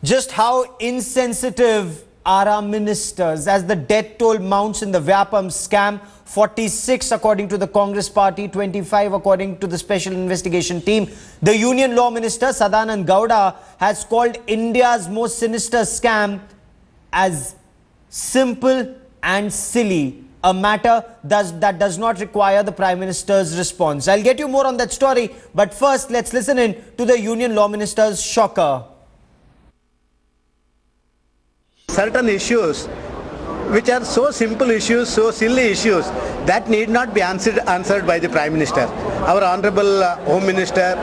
Just how insensitive are our ministers as the death toll mounts in the Vyapam scam? 46 according to the Congress party, 25 according to the special investigation team. The Union Law Minister Sadanand Gowda has called India's most sinister scam as simple and silly, a matter that does not require the Prime Minister's response. I'll get you more on that story, but first let's listen in to the Union Law Minister's shocker. Certain issues which are so simple issues, so silly issues, that need not be answered by the Prime Minister. Our Honorable Home Minister,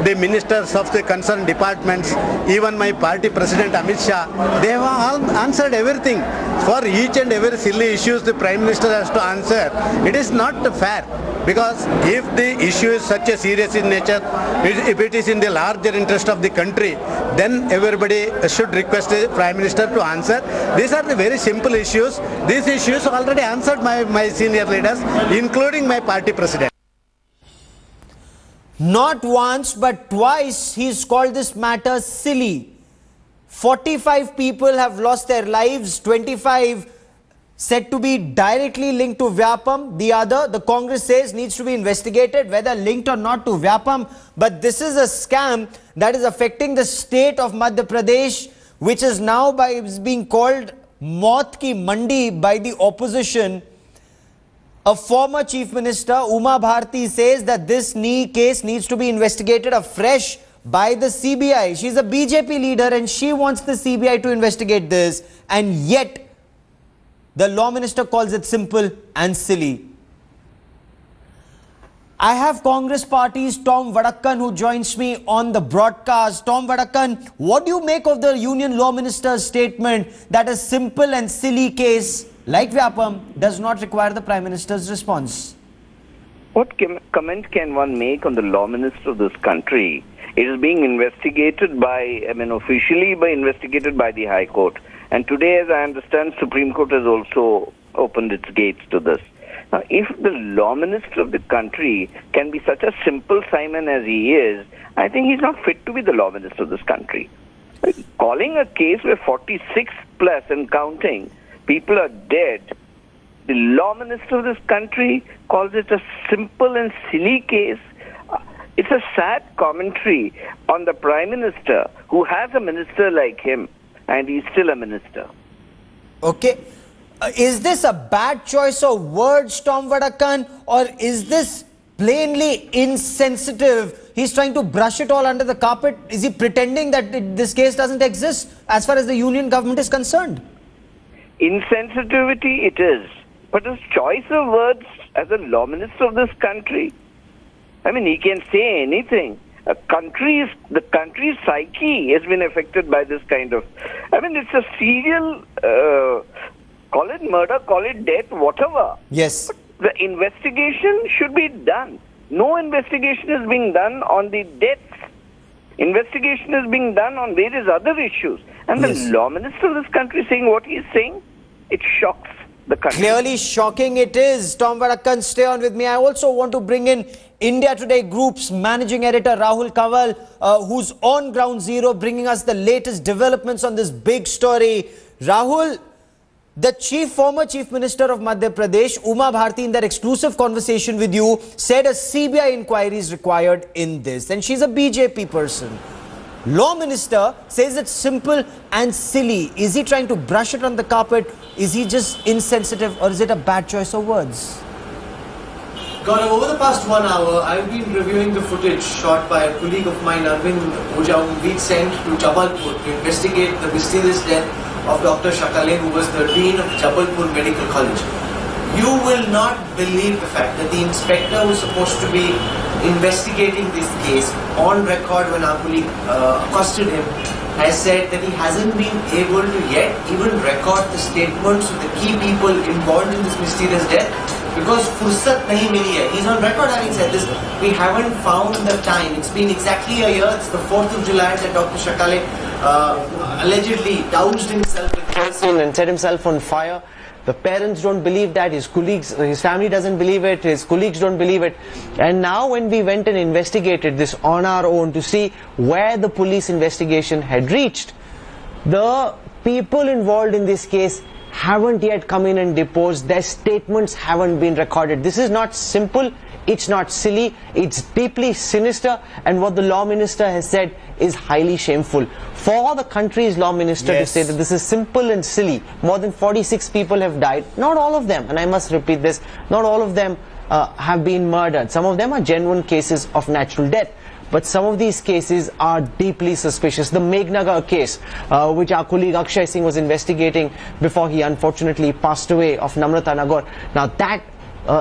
the ministers of the concerned departments, even my party President Amit Shah, they have all answered everything. For each and every silly issues the Prime Minister has to answer. It is not fair, because if the issue is such a serious in nature, if it is in the larger interest of the country, then everybody should request the Prime Minister to answer. These are the very simple issues. These issues are already answered by my senior leaders, including my party President. Not once but twice he's called this matter silly. 45 people have lost their lives, 25 said to be directly linked to Vyapam. The other, the Congress says, needs to be investigated whether linked or not to Vyapam. But this is a scam that is affecting the state of Madhya Pradesh, which is now being called Maut Ki Mandi by the opposition. A former Chief Minister, Uma Bharti, says that this case needs to be investigated afresh by the CBI. She's a BJP leader and she wants the CBI to investigate this, and yet the Law Minister calls it simple and silly. I have Congress party's Tom Vadakkan who joins me on the broadcast. Tom Vadakkan, what do you make of the Union Law Minister's statement that a simple and silly case like Vyapam does not require the Prime Minister's response? What comment can one make on the Law Minister of this country? It is being investigated officially investigated by the High Court. And today, as I understand, Supreme Court has also opened its gates to this. Now, if the Law Minister of the country can be such a simple Simon as he is, I think he's not fit to be the Law Minister of this country. Calling a case where 46 plus and counting people are dead, the Law Minister of this country calls it a simple and silly case. It's a sad commentary on the Prime Minister, who has a minister like him, and he's still a minister. Okay. Is this a bad choice of words, Tom Vadakkan, or is this plainly insensitive? He's trying to brush it all under the carpet. Is he pretending that this case doesn't exist as far as the union government is concerned? Insensitivity it is. But his choice of words as a Law Minister of this country, he can say anything. The country's psyche has been affected by this kind of... it's a serial... call it murder, call it death, whatever. Yes. But the investigation should be done. No investigation is being done on the deaths. Investigation is being done on various other issues. And the Law Minister of this country saying what he is saying, it shocks the country. Clearly shocking it is. Tom Vadakkan, stay on with me. I also want to bring in India Today Group's managing editor Rahul Kanwal, who's on ground zero, bringing us the latest developments on this big story. Rahul, the former Chief Minister of Madhya Pradesh, Uma Bharti, in that exclusive conversation with you, said a CBI inquiry is required in this. And she's a BJP person. Law Minister says it's simple and silly. Is he trying to brush it on the carpet? Is he just insensitive, or is it a bad choice of words? Gaurav, over the past 1 hour, I've been reviewing the footage shot by a colleague of mine, Arvind Oja, whom we sent to Jabalpur to investigate the mysterious death of Dr. Shakale, who was the Dean of Jabalpur Medical College. You will not believe the fact that the inspector who was supposed to be investigating this case, on record when our colleague accosted him, has said that he hasn't been able to yet even record the statements of the key people involved in this mysterious death because fursat nahi mili hai. He's on record having said this. We haven't found the time. It's been exactly a year. It's the 4th of July that Dr. Shakale allegedly doused himself with kerosene and set himself on fire. The parents don't believe that, his family doesn't believe it, his colleagues don't believe it. And now when we went and investigated this on our own to see where the police investigation had reached, The people involved in this case haven't yet come in and deposed. Their statements haven't been recorded. This is not simple, it's not silly, it's deeply sinister, and what the Law Minister has said is highly shameful. For the country's Law Minister to say that this is simple and silly, more than 46 people have died, not all of them, and I must repeat this, not all of them have been murdered. Some of them are genuine cases of natural death. But some of these cases are deeply suspicious. The Megnagar case, which our colleague Akshay Singh was investigating before he unfortunately passed away, of Namrata Nagor. Now that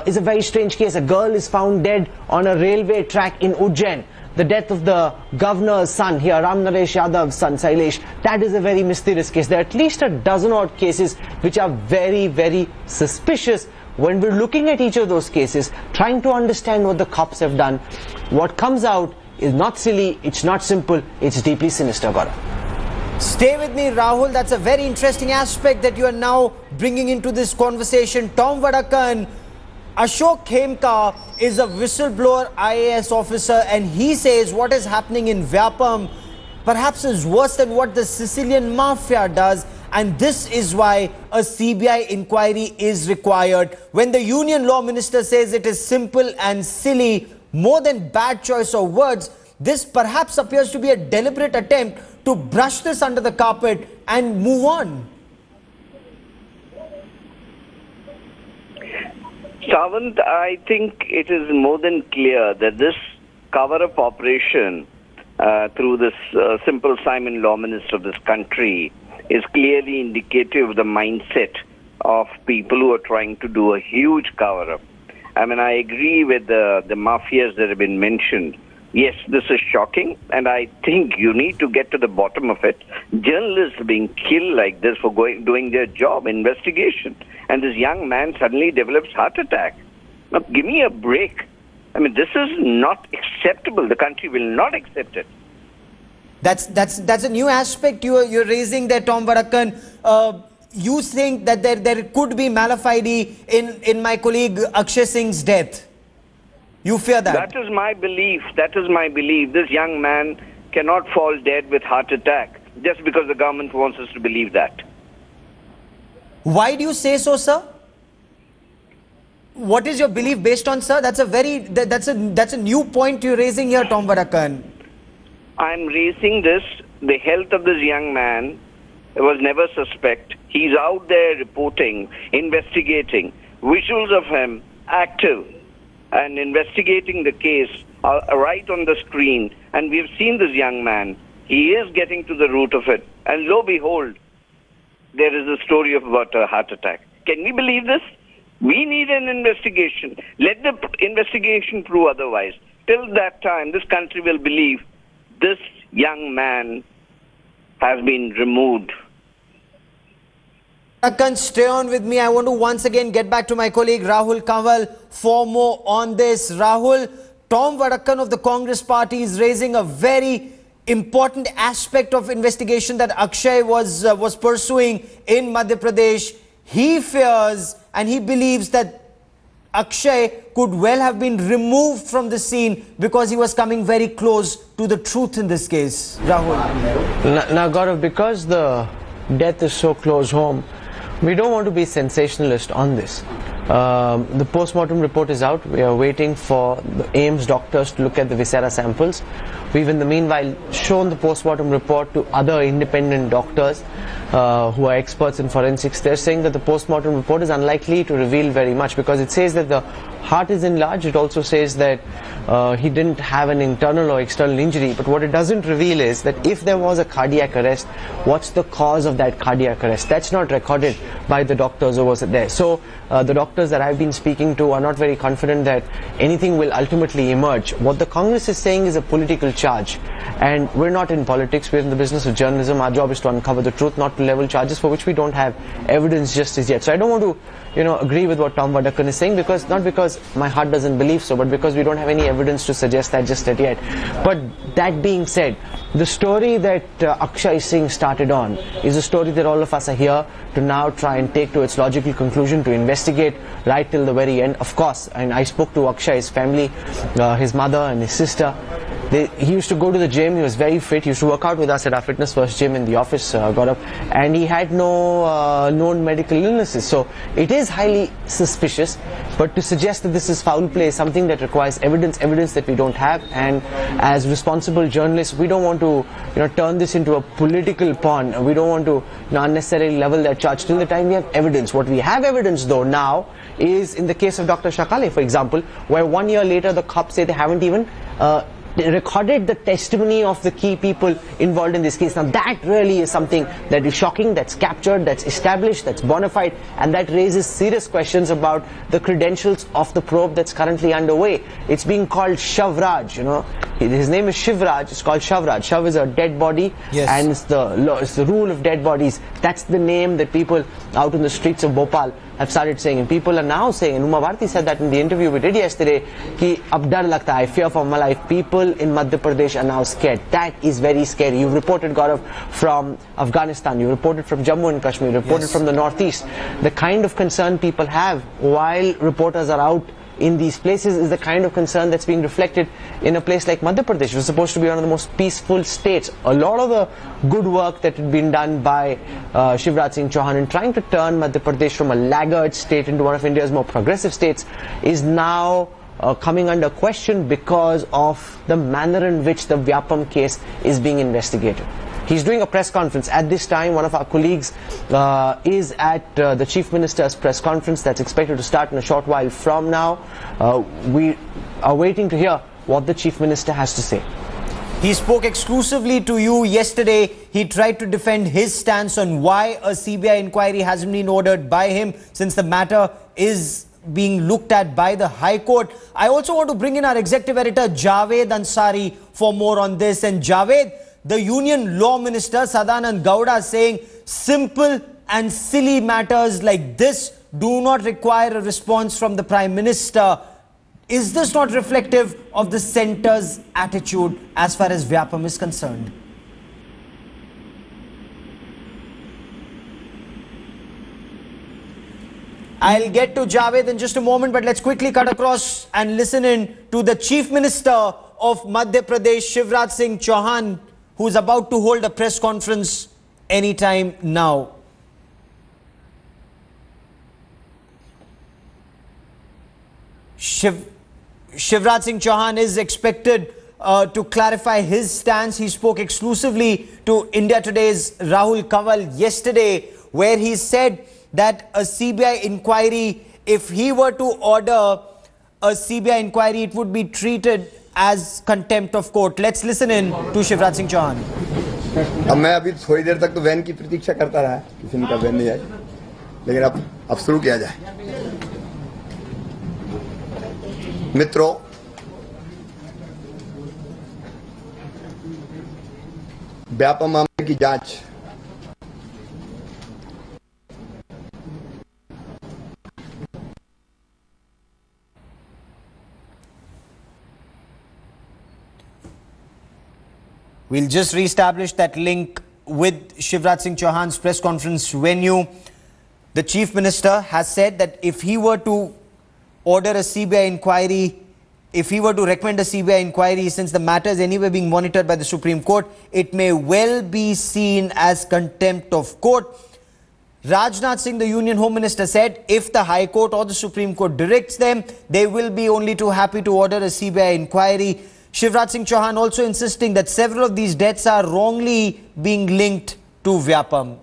is a very strange case. A girl is found dead on a railway track in Ujjain. The death of the governor's son here, Ram Naresh Yadav's son, Sailesh, that is a very mysterious case. There are at least a dozen odd cases which are very, very suspicious. When we're looking at each of those cases, trying to understand what the cops have done, what comes out is not silly, it's not simple, it's deeply sinister, Gaurav. Stay with me, Rahul. That's a very interesting aspect that you are now bringing into this conversation. Tom Vadakan, Ashok Khemka is a whistleblower IAS officer, and he says what is happening in Vyapam perhaps is worse than what the Sicilian mafia does, and this is why a CBI inquiry is required. When the Union Law Minister says it is simple and silly, more than bad choice of words, this perhaps appears to be a deliberate attempt to brush this under the carpet and move on. Savant, I think it is more than clear that this cover-up operation through this simple Simon Law Minister of this country is clearly indicative of the mindset of people who are trying to do a huge cover-up. I mean, I agree with the mafias that have been mentioned. Yes, this is shocking, and I think you need to get to the bottom of it. Journalists being killed like this for doing their job, investigation, and this young man suddenly develops heart attack. Now, give me a break. I mean, this is not acceptable. The country will not accept it. That's a new aspect you're raising there, Tom Vadakan. You think that there could be malafide in my colleague Akshay Singh's death? You fear that? That is my belief. That is my belief. This young man cannot fall dead with heart attack just because the government wants us to believe that. Why do you say so, sir? What is your belief based on, sir? That's a new point you're raising here, Tom Vadakan. I'm raising this. The health of this young man was never suspect. He's out there reporting, investigating, visuals of him active and investigating the case right on the screen. And we've seen this young man. He is getting to the root of it. And lo behold, there is a story about a heart attack. Can we believe this? We need an investigation. Let the investigation prove otherwise. Till that time, this country will believe this young man has been removed. Stay on with me. I want to once again get back to my colleague Rahul Kanwal for more on this. Rahul, Tom Vadakan of the Congress party is raising a very important aspect of investigation that Akshay was pursuing in Madhya Pradesh. He fears and he believes that Akshay could well have been removed from the scene because he was coming very close to the truth in this case. Rahul. Now Gaurav, because the death is so close home, we don't want to be sensationalist on this. The post-mortem report is out. We are waiting for the AIIMS doctors to look at the viscera samples. We've in the meanwhile shown the post-mortem report to other independent doctors who are experts in forensics. They're saying that the post-mortem report is unlikely to reveal very much because it says that the heart is enlarged. It also says that he didn't have an internal or external injury, but what it doesn't reveal is that if there was a cardiac arrest, what's the cause of that cardiac arrest? That's not recorded by the doctors over there. So the doctors that I've been speaking to are not very confident that anything will ultimately emerge. What the Congress is saying is a political charge, and we're not in politics, we're in the business of journalism. Our job is to uncover the truth, not to level charges for which we don't have evidence just as yet. So I don't want to agree with what Tom Vadakan is saying, because not because my heart doesn't believe so, but because we don't have any evidence to suggest that just yet. But that being said, The story that Akshay Singh started on is a story that all of us are here to now try and take to its logical conclusion, to investigate right till the very end. Of course, and I spoke to Akshay's family, his mother and his sister. He used to go to the gym, he was very fit, he used to work out with us at our Fitness First gym in the office, Gaurav, and he had no known medical illnesses. So it is highly suspicious, but to suggest that this is foul play is something that requires evidence that we don't have, and as responsible journalists, we don't want to turn this into a political pawn. We don't want to unnecessarily level that charge till the time we have evidence. What we have evidence though now is in the case of Dr. Shakale, for example, where 1 year later the cops say they haven't even recorded the testimony of the key people involved in this case. Now that really is something that is shocking, that's captured, that's established, that's bona fide, and that raises serious questions about the credentials of the probe that's currently underway. It's being called Shavraj, his name is Shivraj, it's called Shavraj. Shav is a dead body, yes. And it's the rule of dead bodies. That's the name that people out in the streets of Bhopal have started saying, and people are now saying, and Uma Bharti said that in the interview we did yesterday, ki ab dar lagta hai, I fear for my life. People in Madhya Pradesh are now scared. That is very scary. You've reported, Gaurav, from Afghanistan, you reported from Jammu and Kashmir, you reported from the Northeast. The kind of concern people have while reporters are out in these places is the kind of concern that's being reflected in a place like Madhya Pradesh, which is supposed to be one of the most peaceful states. A lot of the good work that had been done by Shivraj Singh Chauhan in trying to turn Madhya Pradesh from a laggard state into one of India's more progressive states is now coming under question because of the manner in which the Vyapam case is being investigated. He's doing a press conference. At this time, one of our colleagues is at the Chief Minister's press conference that's expected to start in a short while from now. We are waiting to hear what the Chief Minister has to say. He spoke exclusively to you yesterday. He tried to defend his stance on why a CBI inquiry hasn't been ordered by him, since the matter is being looked at by the High Court. I also want to bring in our executive editor Javed Ansari for more on this. And Javed, the Union Law Minister Sadanand Gowda saying simple and silly matters like this do not require a response from the Prime Minister. Is this not reflective of the centre's attitude as far as Vyapam is concerned? I'll get to Javed in just a moment, but let's quickly cut across and listen in to the Chief Minister of Madhya Pradesh, Shivraj Singh Chauhan, who is about to hold a press conference anytime now. Shivraj Singh Chauhan is expected to clarify his stance. He spoke exclusively to India Today's Rahul Kanwal yesterday, where he said that a CBI inquiry, if he were to order a CBI inquiry, it would be treated as contempt of court. Let's listen in to Shivraj Singh Chauhan. अब मैं अभी थोड़ी देर तक तो van की प्रतीक्षा करता रहा, किसी ने कहा वैन नहीं आई, लेकिन अब शुरू किया जाए। मित्रों, व्यापम मामले की जांच We'll just reestablish that link with Shivraj Singh Chauhan's press conference venue. The Chief Minister has said that if he were to order a CBI inquiry, if he were to recommend a CBI inquiry, since the matter is anyway being monitored by the Supreme Court, it may well be seen as contempt of court. Rajnath Singh, the Union Home Minister, said if the High Court or the Supreme Court directs them, they will be only too happy to order a CBI inquiry. Shivraj Singh Chauhan also insisting that several of these deaths are wrongly being linked to Vyapam.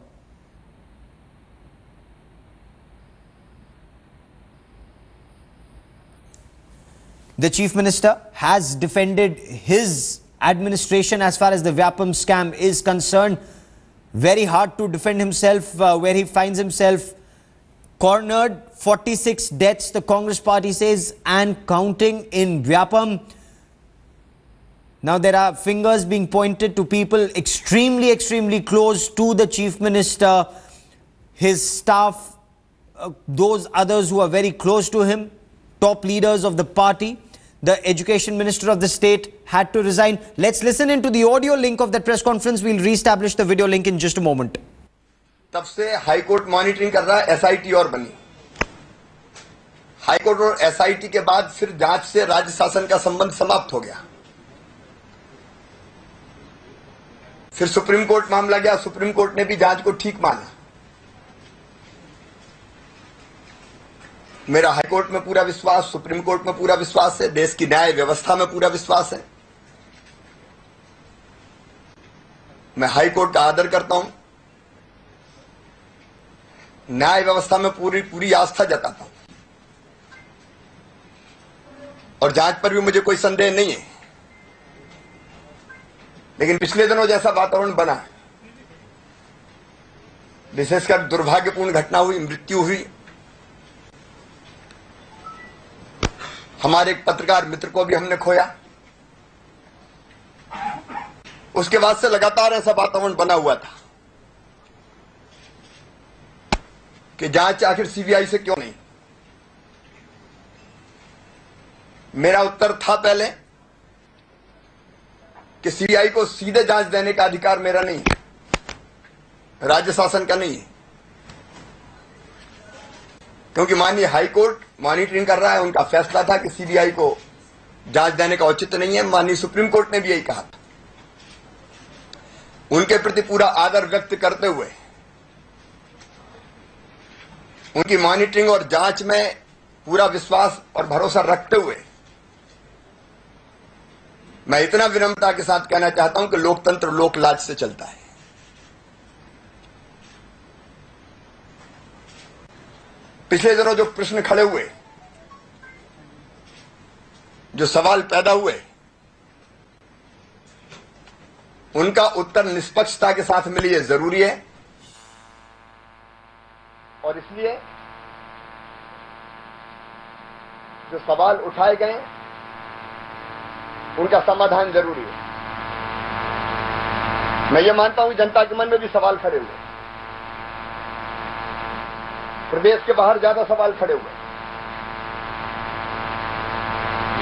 The Chief Minister has defended his administration as far as the Vyapam scam is concerned. Very hard to defend himself where he finds himself cornered. 46 deaths, the Congress party says, and counting in Vyapam. Now there are fingers being pointed to people extremely close to the Chief Minister, his staff, those others who are very close to him, top leaders of the party. the education minister of the state had to resign. Let's listen into the audio link of that press conference. We'll re-establish the video link in just a moment. तब से high court monitoring कर रहा है, SIT और बनी। High court और SIT के बाद फिर जांच से राज्य शासन का संबंध समाप्त हो गया। फिर सुप्रीम कोर्ट मामला गया, सुप्रीम कोर्ट ने भी जांच को ठीक माना। मेरा हाई कोर्ट में पूरा विश्वास, सुप्रीम कोर्ट में पूरा विश्वास है, देश की न्याय व्यवस्था में पूरा विश्वास है। मैं हाई कोर्ट का आदर करता हूं, न्याय व्यवस्था में पूरी आस्था जताता हूं, और जांच पर भी मुझे कोई संदेह नहीं है। लेकिन पिछले दिनों जैसा वातावरण बना, विशेषकर दुर्भाग्यपूर्ण घटना हुई, मृत्यु हुई, हमारे एक पत्रकार मित्र को भी हमने खोया, उसके बाद से लगातार ऐसा वातावरण बना हुआ था कि जांच आखिर सीबीआई से क्यों नहीं। मेरा उत्तर था पहले कि सीबीआई को सीधे जांच देने का अधिकार मेरा नहीं है, राज्य शासन का नहीं है, क्योंकि माननीय हाई कोर्ट मॉनिटरिंग कर रहा है। उनका फैसला था कि सीबीआई को जांच देने का औचित्य नहीं है। माननीय सुप्रीम कोर्ट ने भी यही कहा था। उनके प्रति पूरा आदर व्यक्त करते हुए, उनकी मॉनिटरिंग और जांच में पूरा विश्वास और भरोसा रखते हुए, मैं इतना विनम्रता के साथ कहना चाहता हूं कि लोकतंत्र लोकलाज से चलता है। पिछले दिनों जो प्रश्न खड़े हुए, जो सवाल पैदा हुए, उनका उत्तर निष्पक्षता के साथ मिले, ये जरूरी है। और इसलिए जो सवाल उठाए गए, उनका समाधान जरूरी है। मैं ये मानता हूं जनता के मन में भी सवाल खड़े हुए, प्रदेश के बाहर ज्यादा सवाल खड़े हुए।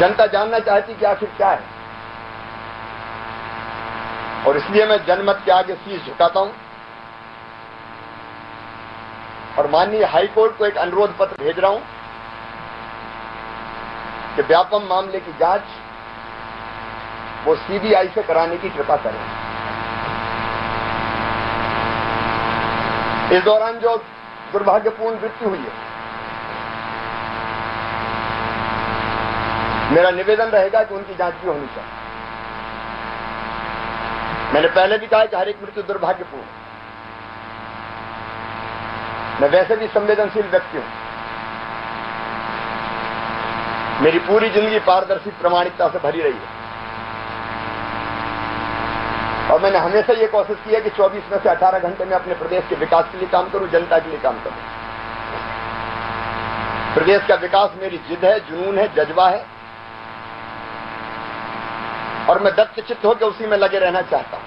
जनता जानना चाहती कि आखिर क्या है, और इसलिए मैं जनमत के आगे शीश झुकाता हूं और माननीय हाई कोर्ट को एक अनुरोध पत्र भेज रहा हूं कि व्यापम मामले की जांच वो सीबीआई से कराने की कृपा करें। इस दौरान जो दुर्भाग्यपूर्ण मृत्यु हुई है, मेरा निवेदन रहेगा कि उनकी जांच भी होनी चाहिए। मैंने पहले भी कहा कि हर एक मृत्यु दुर्भाग्यपूर्ण है। मैं वैसे भी संवेदनशील व्यक्ति हूं, मेरी पूरी जिंदगी पारदर्शी प्रामाणिकता से भरी रही है, और मैंने हमेशा ये कोशिश की है कि 24 में से 18 घंटे में अपने प्रदेश के विकास के लिए काम करूं, जनता के लिए काम करूं। प्रदेश का विकास मेरी जिद है, जुनून है, जज्बा है, और मैं दत्तचित्त होकर उसी में लगे रहना चाहता हूं।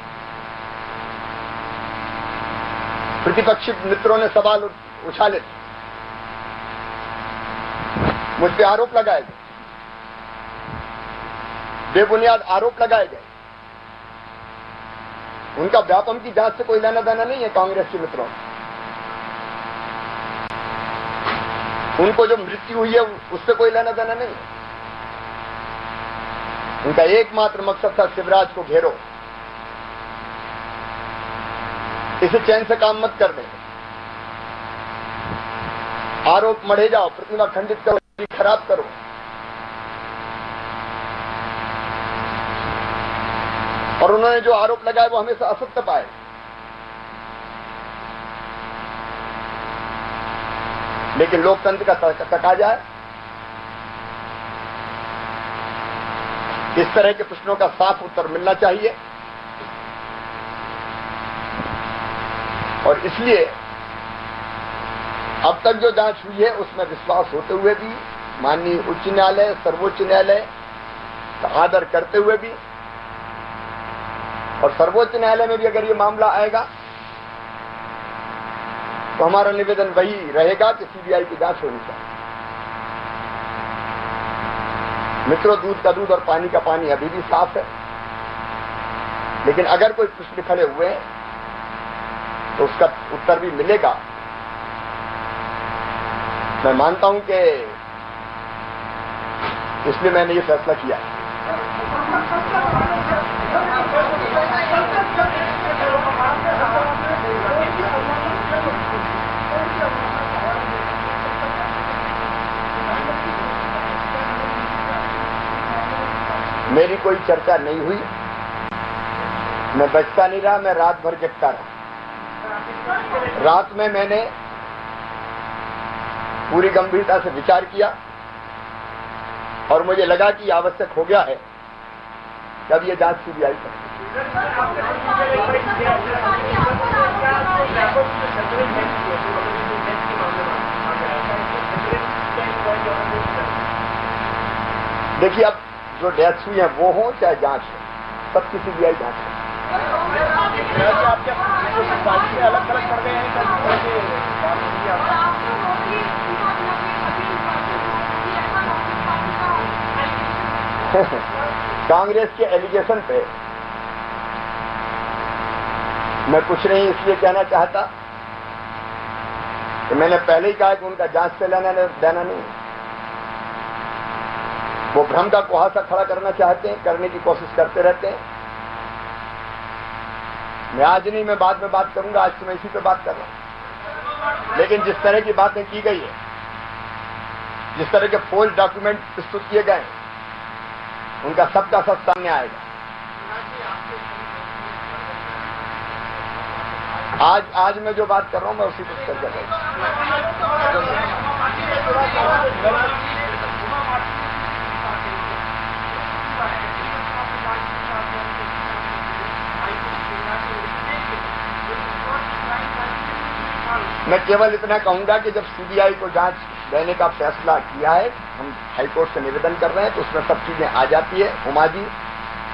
प्रतिपक्षी मित्रों ने सवाल उछाले, मुझ पे आरोप लगाए गए, बेबुनियाद आरोप लगाए गए। उनका व्यापम की जांच से कोई लेना देना नहीं है कांग्रेस के मित्रों। उनको जो मृत्यु हुई है उससे कोई लेना देना नहीं है। उनका एकमात्र मकसद था शिवराज को घेरो, इसे चैन से काम मत करने, आरोप मढ़े जाओ, प्रतिमा खंडित करो, खराब करो। और उन्होंने जो आरोप लगाए वो हमेशा असत्य पाए। लेकिन लोकतंत्र का तकाजा है इस तरह के प्रश्नों का साफ उत्तर मिलना चाहिए, और इसलिए अब तक जो जांच हुई है उसमें विश्वास होते हुए भी, माननीय उच्च न्यायालय, सर्वोच्च न्यायालय का आदर करते हुए भी, और सर्वोच्च न्यायालय में भी अगर ये मामला आएगा तो हमारा निवेदन वही रहेगा कि सीबीआई की जांच होनी चाहिए। मित्रों, दूध का दूध और पानी का पानी अभी भी साफ है, लेकिन अगर कोई प्रश्न खड़े हुए हैं तो उसका उत्तर भी मिलेगा। मैं मानता हूं कि इसलिए मैंने ये फैसला किया। मेरी कोई चर्चा नहीं हुई, मैं बचता नहीं रहा, मैं रात भर जगता रहा। रात में मैंने पूरी गंभीरता से विचार किया और मुझे लगा कि आवश्यक हो गया है कि अब ये जांच सीबीआई कर। देखिए, अब जो डेथ्स हुई है वो हो चाहे जांच हो, सबकी सीबीआई जांच है। अलग अलग कर गए हैं। कांग्रेस के एलिगेशन पे मैं कुछ नहीं इसलिए कहना चाहता कि मैंने पहले ही कहा कि उनका जांच से लेना देना नहीं। वो भ्रम का कुहासा खड़ा करना चाहते हैं, करने की कोशिश करते रहते हैं। मैं आज नहीं, मैं बाद में बात करूंगा, आज तो मैं इसी पे बात कर रहा हूं। लेकिन जिस तरह की बातें की गई है, जिस तरह के फोल्ड डॉक्यूमेंट प्रस्तुत किए गए, उनका सबका सब सामने आएगा। आज मैं जो बात कर रहा हूं मैं उसी पर चर्चा करूंगा। मैं केवल इतना कहूंगा कि जब सीबीआई को जांच देने का फैसला किया है, हम हाईकोर्ट से निवेदन कर रहे हैं, तो उसमें सब चीजें आ जाती है। उमा जी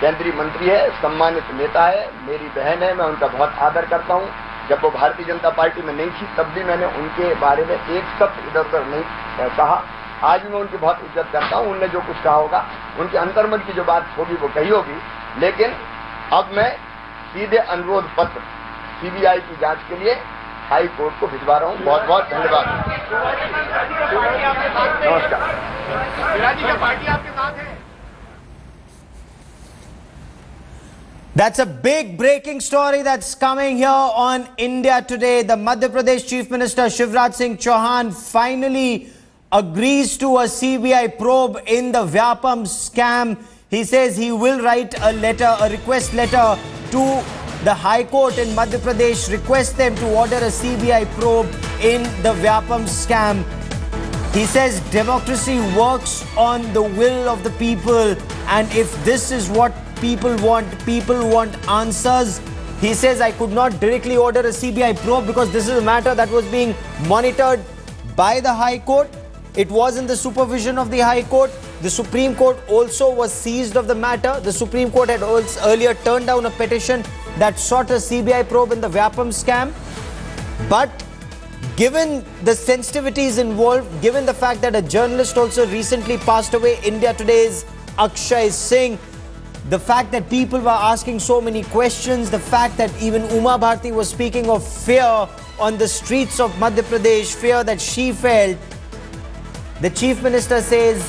केंद्रीय मंत्री है, सम्मानित नेता है, मेरी बहन है, मैं उनका बहुत आदर करता हूं। जब वो भारतीय जनता पार्टी में नहीं थी तब भी मैंने उनके बारे में एक शब्द इधर उधर नहीं कहा। आज भी मैं उनकी बहुत इज्जत करता हूं। उनने जो कुछ कहा होगा, उनके अंतर्मन की जो बात होगी वो कही होगी। लेकिन अब मैं सीधे अनुरोध पत्र सीबीआई की जांच के लिए हाई कोर्ट को भिजवा रहा हूं। बहुत बहुत धन्यवाद। नमस्कार। That's a big breaking story that's coming here on India Today. The Madhya Pradesh Chief Minister Shivraj Singh Chauhan finally agrees to a CBI probe in the Vyapam scam. He says he will write a letter, a request letter to the High Court in Madhya Pradesh, request them to order a CBI probe in the Vyapam scam. He says democracy works on the will of the people, and if this is what people want answers. He says, I could not directly order a CBI probe because this is a matter that was being monitored by the High Court. It was in the supervision of the High Court. The Supreme Court also was seized of the matter. The Supreme Court had earlier turned down a petition that sought a CBI probe in the Vyapam scam. But given the sensitivities involved, given the fact that a journalist also recently passed away, India Today's Akshay Singh, the fact that people were asking so many questions, the fact that even Uma Bharti was speaking of fear on the streets of Madhya Pradesh, fear that she felt, the Chief Minister says,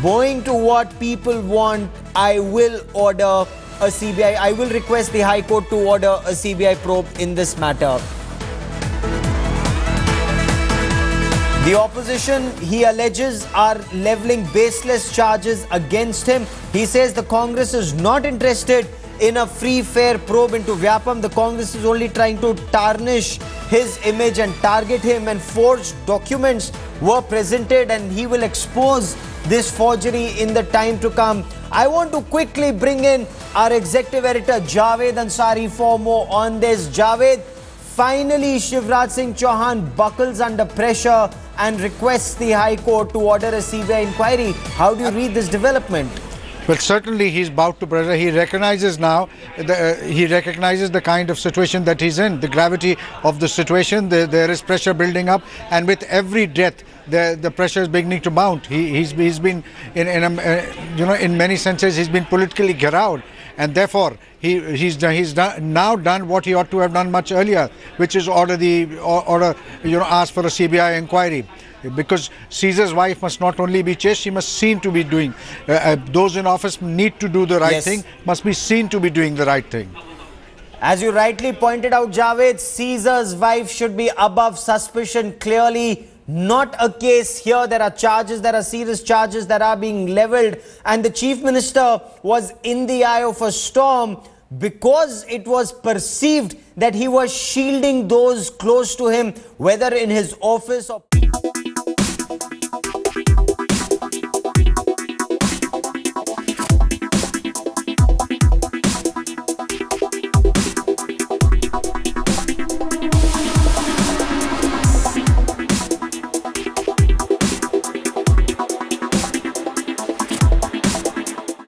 bowing to what people want, I will order a CBI, I will request the High Court to order a CBI probe in this matter. The opposition, he alleges, are levelling baseless charges against him. He says the Congress is not interested in a free, fair probe into Vyapam. The Congress is only trying to tarnish his image and target him, and forged documents were presented, and he will expose this forgery in the time to come. I want to quickly bring in our executive editor Javed Ansari for more on this. Javed, finally Shivraj Singh Chauhan buckles under pressure and requests the High Court to order a CBI inquiry. How do you read this development? Well, certainly he's bowed to pressure. He recognizes now, the kind of situation that he's in, the gravity of the situation. There is pressure building up, and with every death, the pressure is beginning to mount. He's been in many senses he's been politically garrowed, and therefore he's now done what he ought to have done much earlier, which is ask for a CBI inquiry. Because Caesar's wife must not only be chased, she must seen to be doing. Those in office need to do the right thing, must be seen to be doing the right thing. As you rightly pointed out, Javed, Caesar's wife should be above suspicion. Clearly not a case here. There are charges, there are serious charges that are being leveled. And the Chief Minister was in the eye of a storm because it was perceived that he was shielding those close to him, whether in his office or